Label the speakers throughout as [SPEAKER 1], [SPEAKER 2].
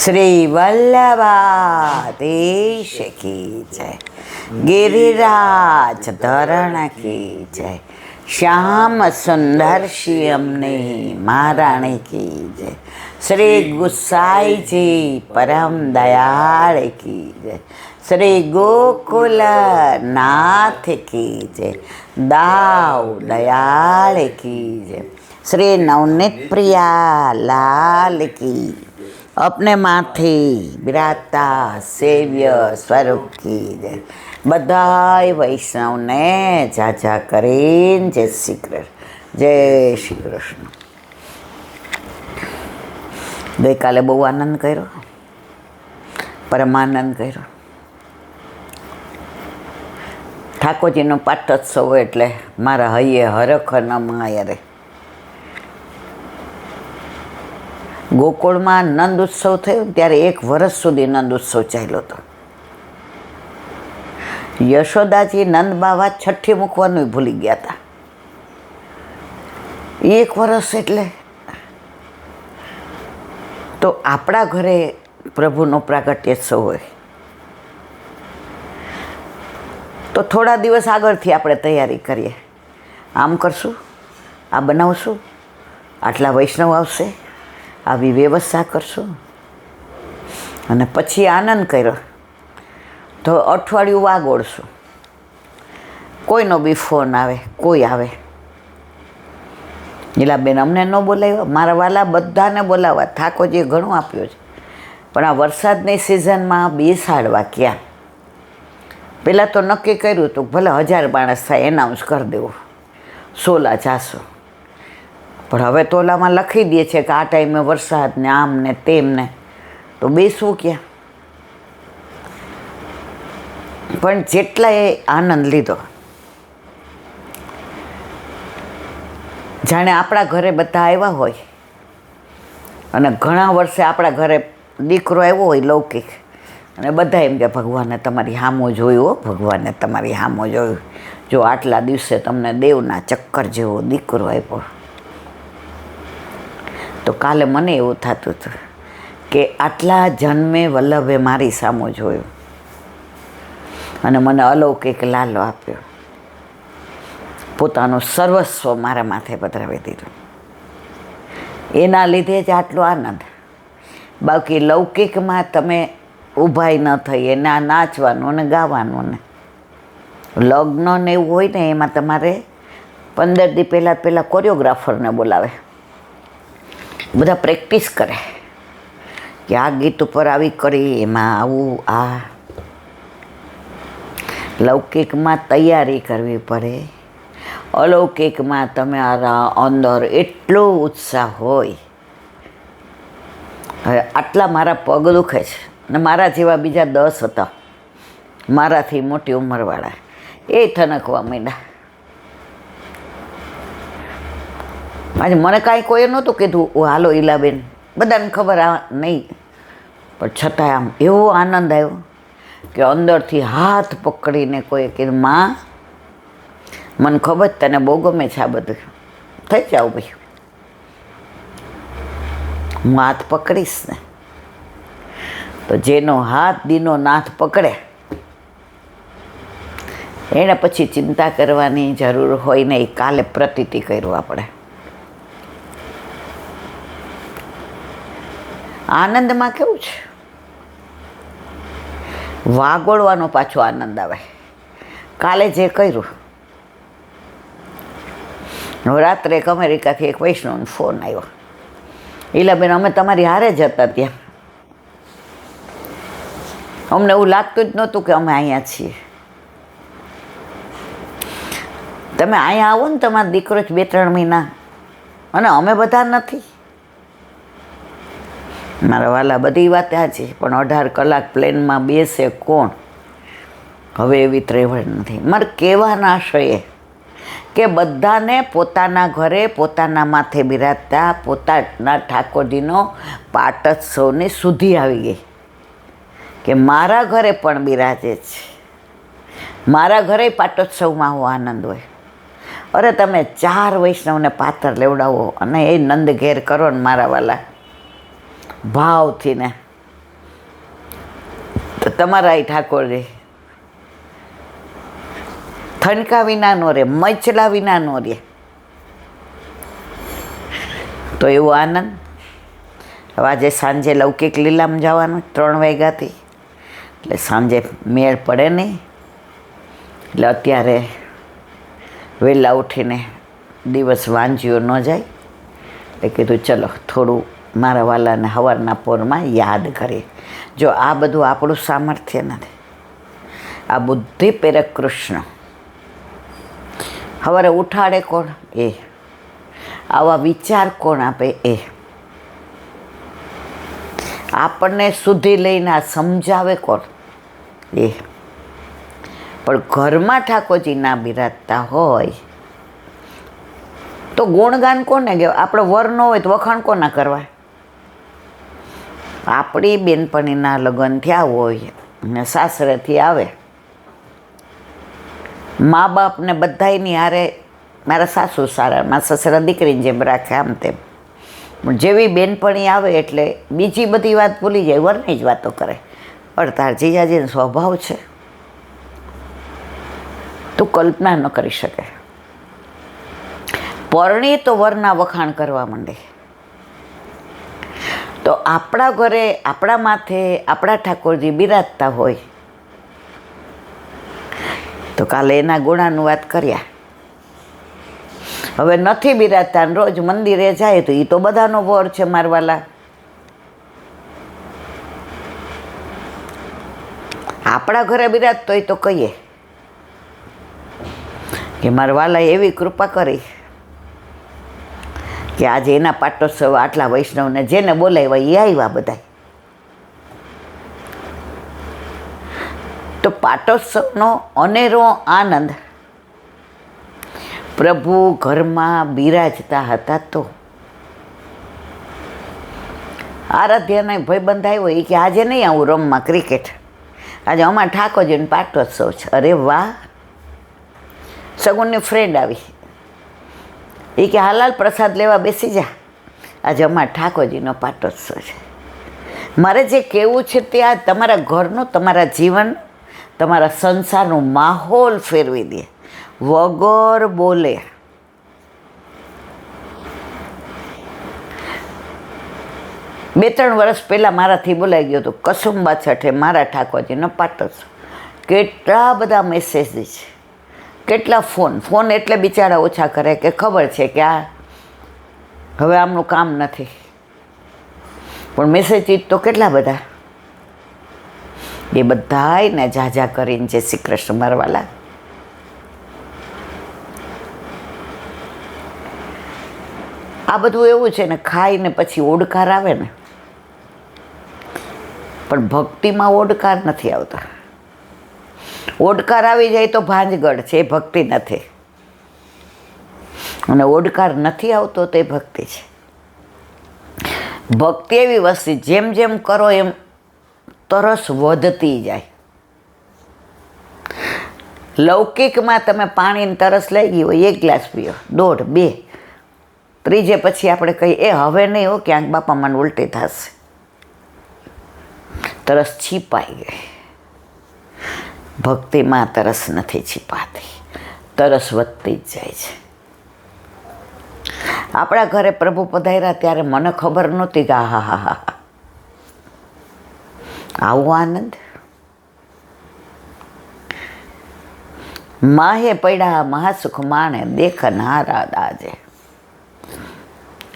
[SPEAKER 1] શ્રી વલ્લભાધીશ કી જય, ગિરિરાજ ધરણ કી જય, શ્યામ સુંદર શ્યામને મહારાણી કી જય, શ્રી ગુસાઈજી પરમ દયાળ કી જય, શ્રી ગોકુલ નાથ કી જય, દાવ દયાળ કી જય, શ્રી નવનીત પ્રિયા લાલ કી, अपने माथे बिराजता सेव्य स्वरूप की जय। बधाई वैष्णव ने जाजा करीन जय श्री कृष्ण, जय श्री कृष्ण। गई काले बहु आनंद कर्यो, परमानंद कर्यो। ઠાકોરજીનો પાટોત્સવ એટલે મારા હૈયે હરખ ન માય રે। ગોકુળમાં નંદ ઉત્સવ થયો ત્યારે 1 વર્ષ સુધી નંદ ઉત્સવ ચાલ્યો હતો। યશોદાજી નંદ બાવા છઠ્ઠી મૂકવાનું ભૂલી ગયા હતા। 1 વર્ષ એટલે તો આપણા ઘરે પ્રભુનો પ્રાગટ્યોત્સવ હોય તો થોડા દિવસ આગળથી આપણે તૈયારી કરીએ। આમ કરશું, આ બનાવશું, આટલા વૈષ્ણવ આવશે, આવી વ્યવસ્થા કરશું, અને પછી આનંદ કર્યો તો અઠવાડિયું વાગોળશું। કોઈનો બી ફોન આવે, કોઈ આવે, નીલાબેન અમને ન બોલાવ્યા, મારા વાલા બધાને બોલાવવા, ઠાકોરજીએ ઘણું આપ્યું છે, પણ આ વરસાદની સિઝનમાં બેસાડવા ક્યાં? પહેલાં તો નક્કી કર્યું હતું ભલે 1000 માણસ થાય એનાઉન્સ કરી દેવું, 16 જાશું, પણ હવે તો ઓલામાં લખી દે છે કે આ ટાઈમે વરસાદ ને આમ ને તેમ ને, તો બેસવું ક્યાં? પણ જેટલાએ આનંદ લીધો, જાણે આપણા ઘરે બધા આવ્યા હોય અને ઘણા વર્ષે આપણા ઘરે દીકરો આવ્યો હોય લૌકિક, અને બધા એમ કે ભગવાને તમારી સામું જોયું હો, ભગવાને તમારી સામું જોયું, જો આટલા દિવસે તમને દેવના ચક્કર જેવો દીકરો આપ્યો। તો કાલે મને એવું થતું હતું કે આટલા જન્મે વલ્લભે મારી સામું જોયું અને મને અલૌકિક લાલો આપ્યો, પોતાનું સર્વસ્વ મારા માથે પધરાવી દીધું, એના લીધે જ આટલો આનંદ। બાકી લૌકિકમાં તમે ઊભાઈ ન થઈ, એના નાચવાનું ને ગાવાનું ને લગ્ન ને એવું હોય ને એમાં તમારે 15 દી પહેલાં કોરિયોગ્રાફરને બોલાવે, બધા પ્રેક્ટિસ કરે કે આ ગીત ઉપર આવી કરી, એમાં આવું, આ લૌકિકમાં તૈયારી કરવી પડે, અલૌકિકમાં તમે અંદર એટલો ઉત્સાહ હોય। હવે આટલા મારા પગ દુખે છે અને મારા જેવા બીજા 10 હતા મારાથી મોટી ઉંમરવાળા, એ થનકવા માંડ્યા। આજે મને કાંઈ કોઈએ નહોતું કીધું હાલો ઈલાબેન, બધાને ખબર આ નહીં, પણ છતાંય આમ એવો આનંદ આવ્યો કે અંદરથી હાથ પકડીને કોઈએ કીધું માં મને ખબર તને બહુ ગમે છે આ બધું, થઈ જાવ ભાઈ, હું હાથ પકડીશ ને તો જેનો હાથ દીનો નાથ પકડે એને પછી ચિંતા કરવાની જરૂર હોય ને। એ કાલે પ્રતીતિ કર્યું આપણે। આનંદમાં કેવું છે, વાગોળવાનો પાછો આનંદ આવે। કાલે જે કર્યું, રાત્રે એક અમેરિકાથી એક વૈષ્ણવનો ફોન આવ્યો, ઈલાબેન અમે તમારી હારે જ હતા ત્યાં, અમને એવું લાગતું જ નહોતું કે અમે અહીંયા છીએ, તમે અહીંયા આવો ને તમારો દીકરો જ 2-3 મહિના, અને અમે બધા નથી। મારા વાલા બધી વાત છે, પણ 18 કલાક પ્લેનમાં બેસે કોણ? હવે એવી ત્રેવડ નથી। મારે કહેવાના આશયે કે બધાને પોતાના ઘરે પોતાના માથે બિરાજતા પોતાના ઠાકોરજીનો પાટોત્સવની સુધી આવી ગઈ કે મારા ઘરે પણ બિરાજે છે, મારા ઘરે પાટોત્સવમાં આવો આનંદ હોય। અરે તમે 4 વૈષ્ણવને પાતર લેવડાવો અને એ નંદ ઘેર કરો ને મારા વાલા, ભાવથી ને તમારા ઠાકોરજી થનકા વિના નો રે, મચલા વિના નો રે. તો એવો આનંદ. હવે આજે સાંજે લૌકિક લીલામાં જવાનું 3 વાગ્યાથી, એટલે સાંજે મેળ પડે નહીં. એટલે અત્યારે વહેલા ઉઠીને દિવસ વાંચ્યો ન જાય એટલે કીધું ચલો થોડું મારા વાલાને સવારના પોરમાં યાદ કરીએ. જો આ બધું આપણું સામર્થ્ય નથી, આ બુદ્ધિ પ્રેરક કૃષ્ણ. સવારે ઉઠાડે કોણ? એ. આવા વિચાર કોણ આપે? એ. આપણને સુધી લઈને આ સમજાવે કોણ? એ. પણ ઘરમાં ઠાકોરજી ના બિરાજતા હોય તો ગુણગાન કોને કહેવાય? આપણો વર ન હોય તો વખાણ કોના કરવા? આપણી બેનપણીના લગ્ન થયા હોય ને સાસરેથી આવે, મા બાપને બધાયની હારે મારા સાસુ સારા, મારા સસરા દીકરીને જેમ રાખે આમ તેમ, પણ જેવી બેનપણી આવે એટલે બીજી બધી વાત ભૂલી જાય, વરની જ વાતો કરે. પણ તાર જીજાજીનો સ્વભાવ છે, તું કલ્પના ન કરી શકે. પરણી તો વરના વખાણ કરવા માંડે. તો આપણા ઘરે આપણા માથે આપણા ઠાકોરજી બિરાજતા હોય તો કાલે એના ગુણાનું વાત કર્યા. હવે નથી બિરાજતા ને રોજ મંદિરે જાય તો એ તો બધાનો વર છે મારવાલા. આપણા ઘરે બિરાજતો હોય તો કહીએ કે મારા વાલાએ એવી કૃપા કરી કે આજે એના પાટોત્સવ આટલા વૈષ્ણવને જેને બોલાવ્યા એ આવ્યા બધા. તો પાટોત્સવનો અનેરો આનંદ પ્રભુ ઘરમાં બિરાજતા હતા. તો આરાધ્યાના ભાઈબંધ આવ્યો એ કે આજે નહીં આવું રમવા ક્રિકેટ, આજે અમારા ઠાકોરજીનો પાટોત્સવ છે. અરે વાહ! સગુનની ફ્રેન્ડ આવી એ કે હાલાલ પ્રસાદ લેવા બેસી જા, આજે અમારા ઠાકોરજીનો પાટોત્સવ છે. મારે જે કહેવું છે તે આ તમારા ઘરનું, તમારા જીવન, તમારા સંસારનું માહોલ ફેરવી દે વગર બોલે. બે 3 વર્ષ પહેલાં મારાથી બોલાઈ ગયો હતો કસુંબા છઠે મારા ઠાકોરજીનો પાટોત્સવ. કેટલા બધા મેસેજ છે, કેટલા ફોન એટલે બિચારા ઓછા કરે કે ખબર છે કે આ હવે આમનું કામ નથી, પણ મેસેજ તો કેટલા બધા. એ બધાને ઝાઝા કરીને જય શ્રી કૃષ્ણ મારવાલા. આ બધું એવું છે ને, ખાઈને પછી ઓડકાર આવે ને, પણ ભક્તિમાં ઓડકાર નથી આવતા. ઓડકાર આવી જાય તો ભાંજગઢ છે, એ ભક્તિ નથી. અને ઓડકાર નથી આવતો તો એ ભક્તિ છે. ભક્તિ એવી વસ્તુ જેમ જેમ કરો એમ તરસ વધતી જાય. લૌકિકમાં તમે પાણીની તરસ લઈ ગઈ હોય 1 ગ્લાસ પીઓ, 1.5, 2, ત્રીજે પછી આપણે કહીએ એ હવે નહીં હો, ક્યાંક બાપા મને ઉલટી થશે. તરસ છીપાઈ ગઈ. ભક્તિમાં તરસ નથી છીપાતી, તરસ વધતી જ જાય છે. આપણા ઘરે પ્રભુ પધાર્યા ત્યારે મને ખબર નહોતી કે હા હા હા આવો આનંદ. માહે પડ્યા મહાસુખ માણે દેખનારા દાજે.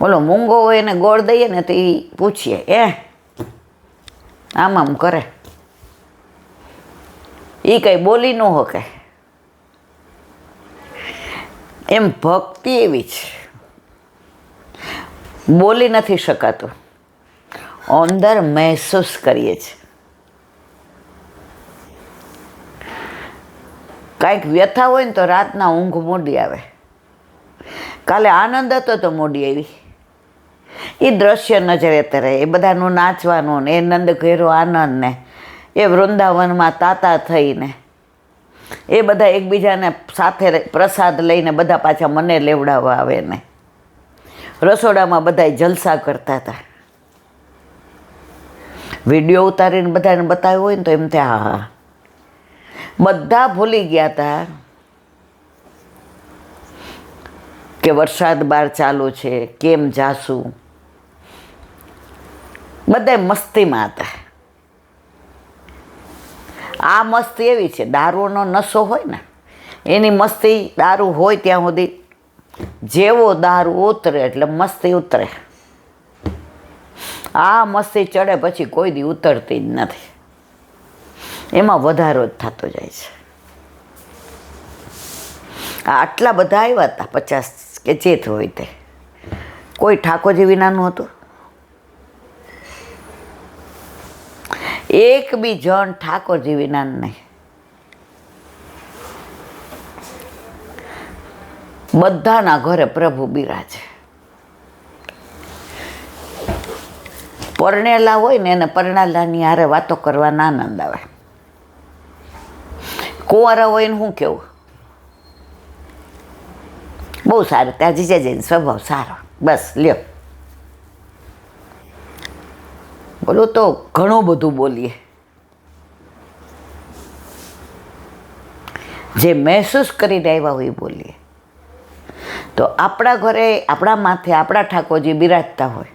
[SPEAKER 1] ઓલો મૂંગો હોય એને ગોળ દઈએ ને તો એ પૂછીએ આમ આમ કરે, એ કંઈ બોલી ન શકે. એમ ભક્તિ એવી છે, બોલી નથી શકાતું, અંદર મહેસૂસ કરીએ છીએ. કાંઈક વ્યથા હોય ને તો રાતના ઊંઘ મોડી આવે. કાલે આનંદ હતો તો મોડી આવી. એ દ્રશ્ય નજરે તરે, એ બધાનું નાચવાનું ને, એ નંદ ઘેરો આનંદ ને, એ વૃંદાવનમાં તાતા થઈને, એ બધા એકબીજાને સાથે પ્રસાદ લઈને બધા પાછા મને લેવડાવવા આવે ને, રસોડામાં બધા જલસા કરતા હતા. વિડીયો ઉતારીને બધાને બતાવ્યો હોય ને તો એમ થાય હા, બધા ભૂલી ગયા હતા કે વરસાદ બહાર ચાલુ છે, કેમ જાશું, બધા મસ્તીમાં હતા. આ મસ્તી એવી છે, દારૂનો નશો હોય ને એની મસ્તી, દારૂ હોય ત્યાં સુધી, જેવો દારૂ ઉતરે એટલે મસ્તી ઉતરે. આ મસ્તી ચડે પછી કોઈ દી ઉતરતી જ નથી, એમાં વધારો જ થતો જાય છે. આટલા બધા આવ્યા હતા, 50 કે જે હોય તે, કોઈ ઠાકોરજી વિનાનું હતું? એક બી જણ ઠાકોરજી વિનાનું નહીં. બધાના ઘરે પ્રભુ બિરાજે. પરણેલા હોય ને એને પરણેલાની હારે વાતો કરવાના આનંદ આવે. કુંવારા હોય ને શું કેવું, બહુ સારું, ત્યાં જીજાજીનો સ્વભાવ સારો, બસ લ્યો. બોલો તો ઘણું બધું બોલીએ, જે મહેસૂસ કરીને આવ્યા હોય એ બોલીએ. તો આપણા ઘરે આપણા માથે આપણા ઠાકોરજી બિરાજતા હોય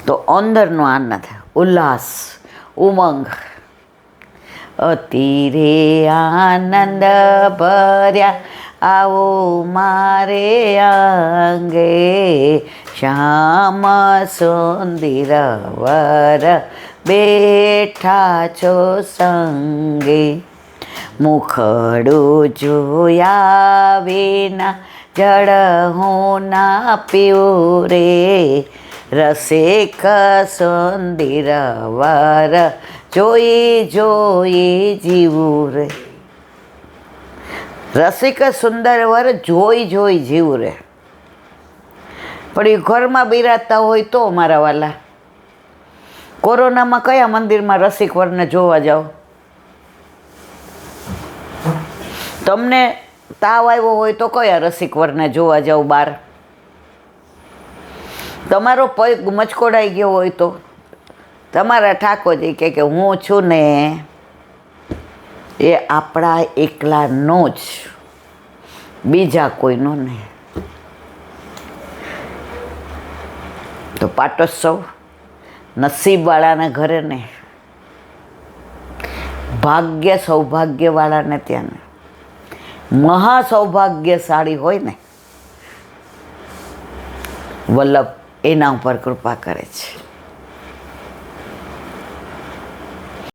[SPEAKER 1] તો અંદરનો આનંદ, ઉલ્લાસ, ઉમંગ, અતિરે આનંદ ભર્યા આવો મારે આંગે, શ્યામ સુંદર વર બેઠા છો સંગે, મુખડું જોયા વિના જળ હું ના પીવું રે, રસિક સુંદર વર જોઈ જોઈ જીવું રે. રસિક સુંદર વર જોઈ જોઈ જીવું રે. પણ એ ઘરમાં બિરાજતા હોય તો મારા વાલા, કોરોનામાં કયા મંદિરમાં રસિક વરને જોવા જાઓ? તમને તાવ આવ્યો હોય તો કયા રસિક વરને જોવા જાઓ બહાર? તમારો પગ મચકોડાઈ ગયો હોય તો તમારા ઠાકોરજી કે હું છું ને, એ આપણા એકલાનો જ, બીજા કોઈનો નહીં. તો પાટોત્સવ નસીબવાળાના ઘરે ને, ભાગ્ય સૌભાગ્યવાળાને ત્યાં ને, મહા સૌભાગ્યશાળી હોય ને વલ્લભ, એના ઉપર કૃપા કરે છે.